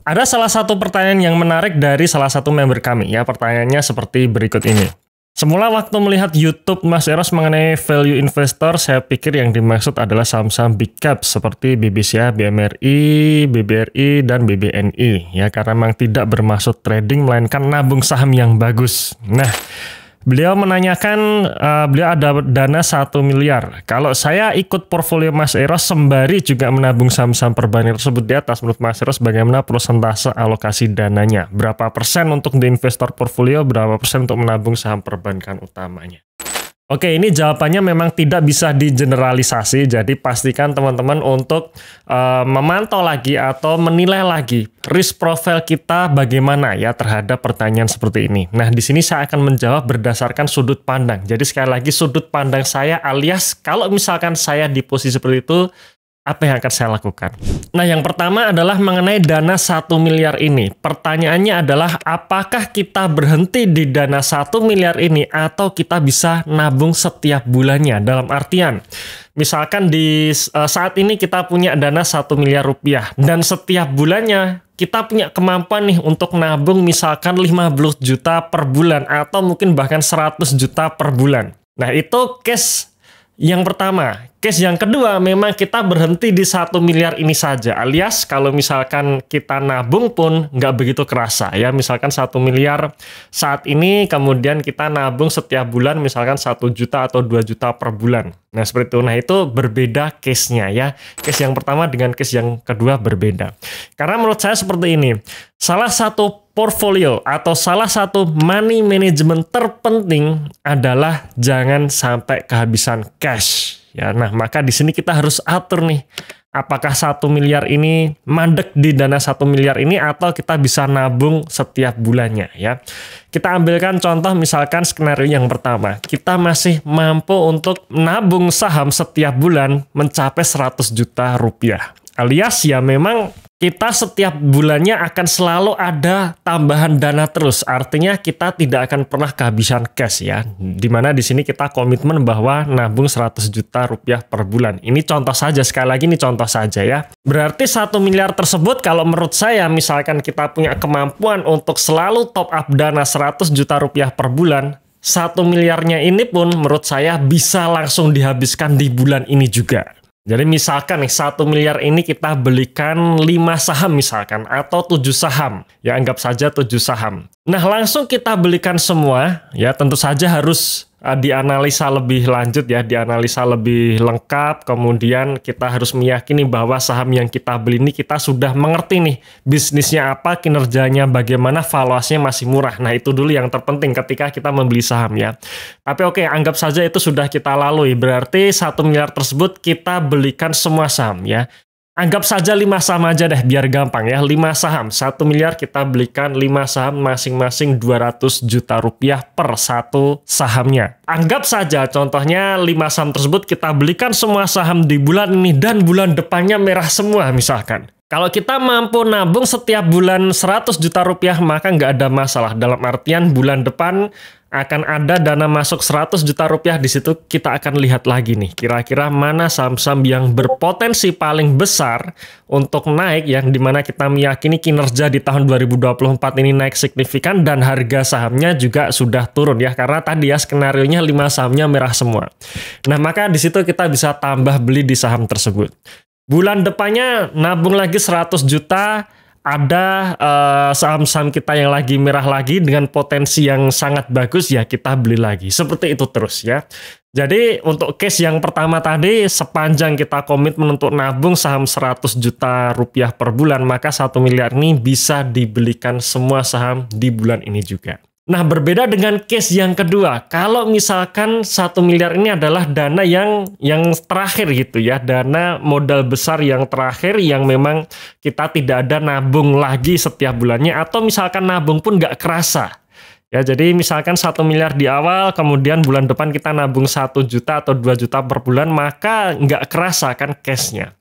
Ada salah satu pertanyaan yang menarik dari salah satu member kami ya. Pertanyaannya seperti berikut ini. Semula waktu melihat YouTube Mas Eros mengenai value investor, saya pikir yang dimaksud adalah saham-saham big cap seperti BBCA, BMRI, BBRI, dan BBNI ya, karena memang tidak bermaksud trading melainkan nabung saham yang bagus. Nah, beliau menanyakan, beliau ada dana 1 miliar. Kalau saya ikut portfolio Mas Eros sembari juga menabung saham-saham perbankan tersebut di atas, menurut Mas Eros bagaimana persentase alokasi dananya? Berapa persen untuk di investor portfolio, berapa persen untuk menabung saham perbankan utamanya? Oke, ini jawabannya memang tidak bisa digeneralisasi, jadi pastikan teman-teman untuk memantau lagi atau menilai lagi risk profile kita bagaimana ya terhadap pertanyaan seperti ini. Nah, di sini saya akan menjawab berdasarkan sudut pandang. Jadi sekali lagi sudut pandang saya alias kalau misalkan saya di posisi seperti itu, apa yang akan saya lakukan? Nah, yang pertama adalah mengenai dana 1 miliar ini. Pertanyaannya adalah apakah kita berhenti di dana 1 miliar ini atau kita bisa nabung setiap bulannya? Dalam artian, misalkan di saat ini kita punya dana 1 miliar rupiah dan setiap bulannya kita punya kemampuan nih untuk nabung misalkan 50 juta per bulan atau mungkin bahkan 100 juta per bulan. Nah, itu case yang pertama. Case yang kedua, memang kita berhenti di 1 miliar ini saja. Alias kalau misalkan kita nabung pun nggak begitu kerasa ya. Misalkan 1 miliar saat ini, kemudian kita nabung setiap bulan misalkan 1 juta atau 2 juta per bulan. Nah, seperti itu. Nah, itu berbeda case-nya ya. Case yang pertama dengan case yang kedua berbeda. Karena menurut saya seperti ini. Salah satu portfolio atau salah satu money management terpenting adalah jangan sampai kehabisan cash. Ya, nah maka di sini kita harus atur nih, apakah 1 miliar ini mandek di dana 1 miliar ini atau kita bisa nabung setiap bulannya ya. Kita ambilkan contoh misalkan skenario yang pertama, kita masih mampu untuk nabung saham setiap bulan mencapai 100 juta rupiah. Alias ya memang kita setiap bulannya akan selalu ada tambahan dana terus. Artinya kita tidak akan pernah kehabisan cash ya. Dimana di sini kita komitmen bahwa nabung 100 juta rupiah per bulan. Ini contoh saja, sekali lagi ini contoh saja ya. Berarti 1 miliar tersebut kalau menurut saya misalkan kita punya kemampuan untuk selalu top up dana 100 juta rupiah per bulan, 1 miliarnya ini pun menurut saya bisa langsung dihabiskan di bulan ini juga. Jadi misalkan nih 1 miliar ini kita belikan 5 saham misalkan atau 7 saham. Ya anggap saja 7 saham. Nah langsung kita belikan semua ya, tentu saja harus dianalisa lebih lanjut ya, dianalisa lebih lengkap. Kemudian kita harus meyakini bahwa saham yang kita beli ini kita sudah mengerti nih bisnisnya apa, kinerjanya bagaimana, valuasinya masih murah. Nah itu dulu yang terpenting ketika kita membeli saham ya. Tapi oke, anggap saja itu sudah kita lalui. Berarti 1 miliar tersebut kita belikan semua saham ya. Anggap saja 5 saham aja deh biar gampang ya. 5 saham, 1 miliar kita belikan 5 saham masing-masing 200 juta rupiah per satu sahamnya. Anggap saja contohnya 5 saham tersebut kita belikan semua saham di bulan ini dan bulan depannya merah semua misalkan. Kalau kita mampu nabung setiap bulan 100 juta rupiah maka nggak ada masalah. Dalam artian bulan depan akan ada dana masuk 100 juta rupiah, di situ kita akan lihat lagi nih kira-kira mana saham-saham yang berpotensi paling besar untuk naik, yang dimana kita meyakini kinerja di tahun 2024 ini naik signifikan dan harga sahamnya juga sudah turun ya, karena tadi ya skenarionya 5 sahamnya merah semua. Nah maka di situ kita bisa tambah beli di saham tersebut. Bulan depannya nabung lagi 100 juta, ada saham-saham kita yang lagi merah lagi dengan potensi yang sangat bagus ya kita beli lagi. Seperti itu terus ya. Jadi untuk case yang pertama tadi, sepanjang kita komitmen untuk nabung saham 100 juta rupiah per bulan, maka 1 miliar ini bisa dibelikan semua saham di bulan ini juga. Nah, berbeda dengan case yang kedua. Kalau misalkan 1 miliar ini adalah dana yang terakhir gitu ya. Dana modal besar yang terakhir yang memang kita tidak ada nabung lagi setiap bulannya. Atau misalkan nabung pun nggak kerasa. Ya, jadi misalkan 1 miliar di awal, kemudian bulan depan kita nabung 1 juta atau 2 juta per bulan, maka nggak kerasa kan cash-nya.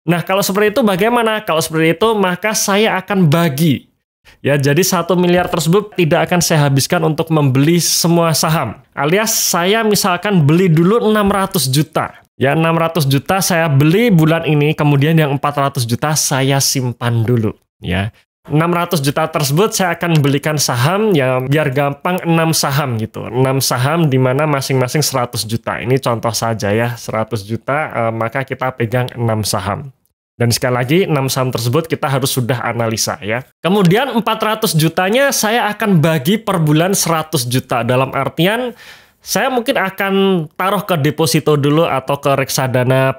Nah, kalau seperti itu bagaimana? Kalau seperti itu, maka saya akan bagi. Ya, jadi 1 miliar tersebut tidak akan saya habiskan untuk membeli semua saham. Alias saya misalkan beli dulu 600 juta. Ya, 600 juta saya beli bulan ini, kemudian yang 400 juta saya simpan dulu. Ya, 600 juta tersebut saya akan belikan saham ya, biar gampang 6 saham gitu. 6 saham di mana masing-masing 100 juta. Ini contoh saja ya, 100 juta maka kita pegang 6 saham. Dan sekali lagi 6 saham tersebut kita harus sudah analisa ya. Kemudian 400 jutanya saya akan bagi per bulan 100 juta. Dalam artian saya mungkin akan taruh ke deposito dulu atau ke reksadana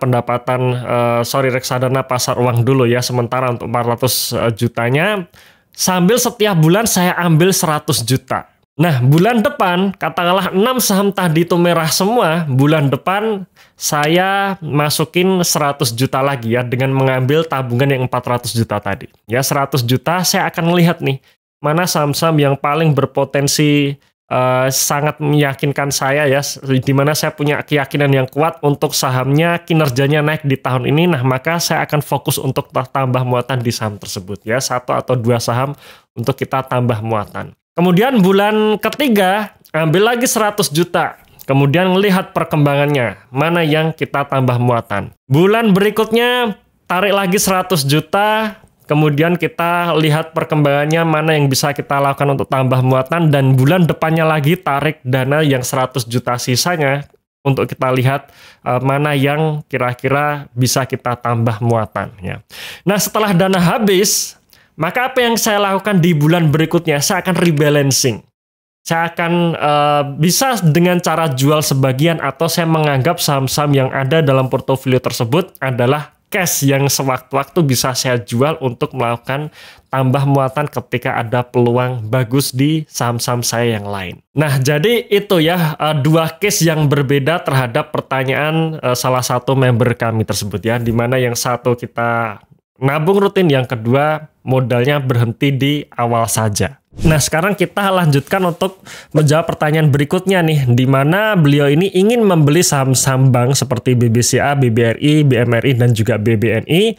reksadana pasar uang dulu ya. Sementara untuk 400 jutanya, sambil setiap bulan saya ambil 100 juta. Nah, bulan depan, katakanlah 6 saham tadi itu merah semua, bulan depan saya masukin 100 juta lagi ya, dengan mengambil tabungan yang 400 juta tadi. Ya, 100 juta saya akan melihat nih, mana saham-saham yang paling berpotensi sangat meyakinkan saya ya, dimana saya punya keyakinan yang kuat untuk sahamnya kinerjanya naik di tahun ini. Nah, maka saya akan fokus untuk tambah muatan di saham tersebut ya, 1 atau 2 saham untuk kita tambah muatan. Kemudian bulan ketiga ambil lagi 100 juta. Kemudian lihat perkembangannya, mana yang kita tambah muatan. Bulan berikutnya tarik lagi 100 juta. Kemudian kita lihat perkembangannya, mana yang bisa kita lakukan untuk tambah muatan, dan bulan depannya lagi tarik dana yang 100 juta sisanya untuk kita lihat mana yang kira-kira bisa kita tambah muatan ya. Nah, setelah dana habis, maka apa yang saya lakukan di bulan berikutnya? Saya akan rebalancing. Saya akan bisa dengan cara jual sebagian, atau saya menganggap saham-saham yang ada dalam portofolio tersebut adalah cash yang sewaktu-waktu bisa saya jual untuk melakukan tambah muatan ketika ada peluang bagus di saham-saham saya yang lain. Nah, jadi itu ya 2 case yang berbeda terhadap pertanyaan salah satu member kami tersebut ya, dimana yang satu kita nabung rutin, yang kedua modalnya berhenti di awal saja. Nah, sekarang kita lanjutkan untuk menjawab pertanyaan berikutnya nih, di mana beliau ini ingin membeli saham-saham bank seperti BBCA, BBRI, BMRI, dan juga BBNI.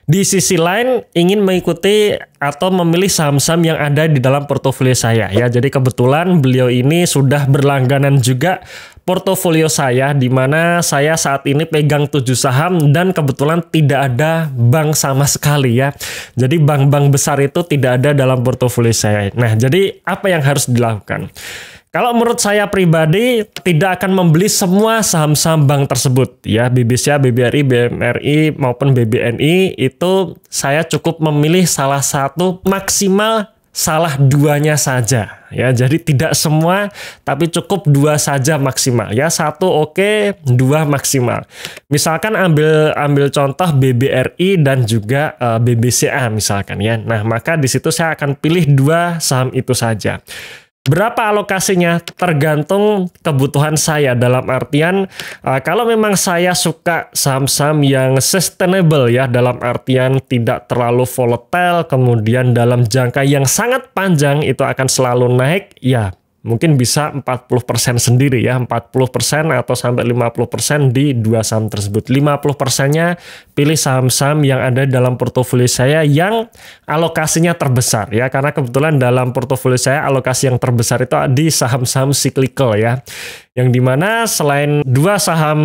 Di sisi lain ingin mengikuti atau memilih saham-saham yang ada di dalam portofolio saya ya. Jadi kebetulan beliau ini sudah berlangganan juga portofolio saya, di mana saya saat ini pegang 7 saham dan kebetulan tidak ada bank sama sekali ya. Jadi bank-bank besar itu tidak ada dalam portofolio saya. Nah, jadi apa yang harus dilakukan? Kalau menurut saya pribadi, tidak akan membeli semua saham-saham bank tersebut ya, BBCA, BBRI, BMRI maupun BBNI. Itu saya cukup memilih salah satu, maksimal salah 2-nya saja ya. Jadi tidak semua, tapi cukup 2 saja maksimal ya. 1 oke, 2 maksimal. Misalkan ambil contoh BBRI dan juga BBCA misalkan ya. Nah, maka di situ saya akan pilih 2 saham itu saja. Berapa alokasinya? Tergantung kebutuhan saya, dalam artian kalau memang saya suka saham-saham yang sustainable ya, dalam artian tidak terlalu volatile, kemudian dalam jangka yang sangat panjang itu akan selalu naik ya, mungkin bisa 40% sendiri ya, 40% atau sampai 50% di 2 saham tersebut. 50%-nya pilih saham-saham yang ada dalam portofolio saya yang alokasinya terbesar ya, karena kebetulan dalam portofolio saya alokasi yang terbesar itu di saham-saham cyclical ya, yang dimana selain 2 saham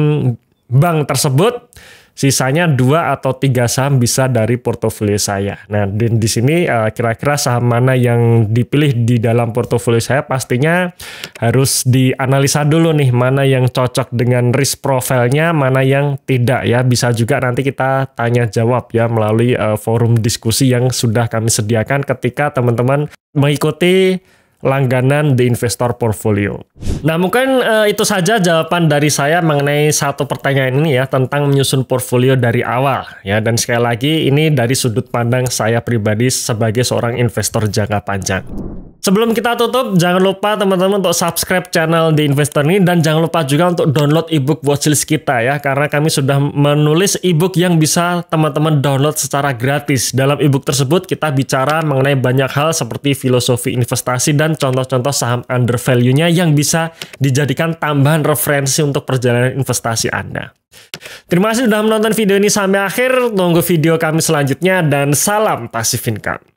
bank tersebut, sisanya 2 atau 3 saham bisa dari portofolio saya. Nah, di sini kira-kira saham mana yang dipilih di dalam portofolio saya, pastinya harus dianalisa dulu nih, mana yang cocok dengan risk profile-nya, mana yang tidak ya. Bisa juga nanti kita tanya jawab ya melalui forum diskusi yang sudah kami sediakan ketika teman-teman mengikuti langganan The Investor Portfolio. Nah, mungkin itu saja jawaban dari saya mengenai satu pertanyaan ini ya, tentang menyusun portfolio dari awal ya. Dan sekali lagi ini dari sudut pandang saya pribadi sebagai seorang investor jangka panjang. Sebelum kita tutup, jangan lupa teman-teman untuk subscribe channel The Investor ini, dan jangan lupa juga untuk download ebook watchlist kita ya, karena kami sudah menulis ebook yang bisa teman-teman download secara gratis. Dalam ebook tersebut kita bicara mengenai banyak hal seperti filosofi investasi dan contoh-contoh saham under value-nya yang bisa dijadikan tambahan referensi untuk perjalanan investasi Anda. Terima kasih sudah menonton video ini sampai akhir. Tunggu video kami selanjutnya dan salam Passive Income.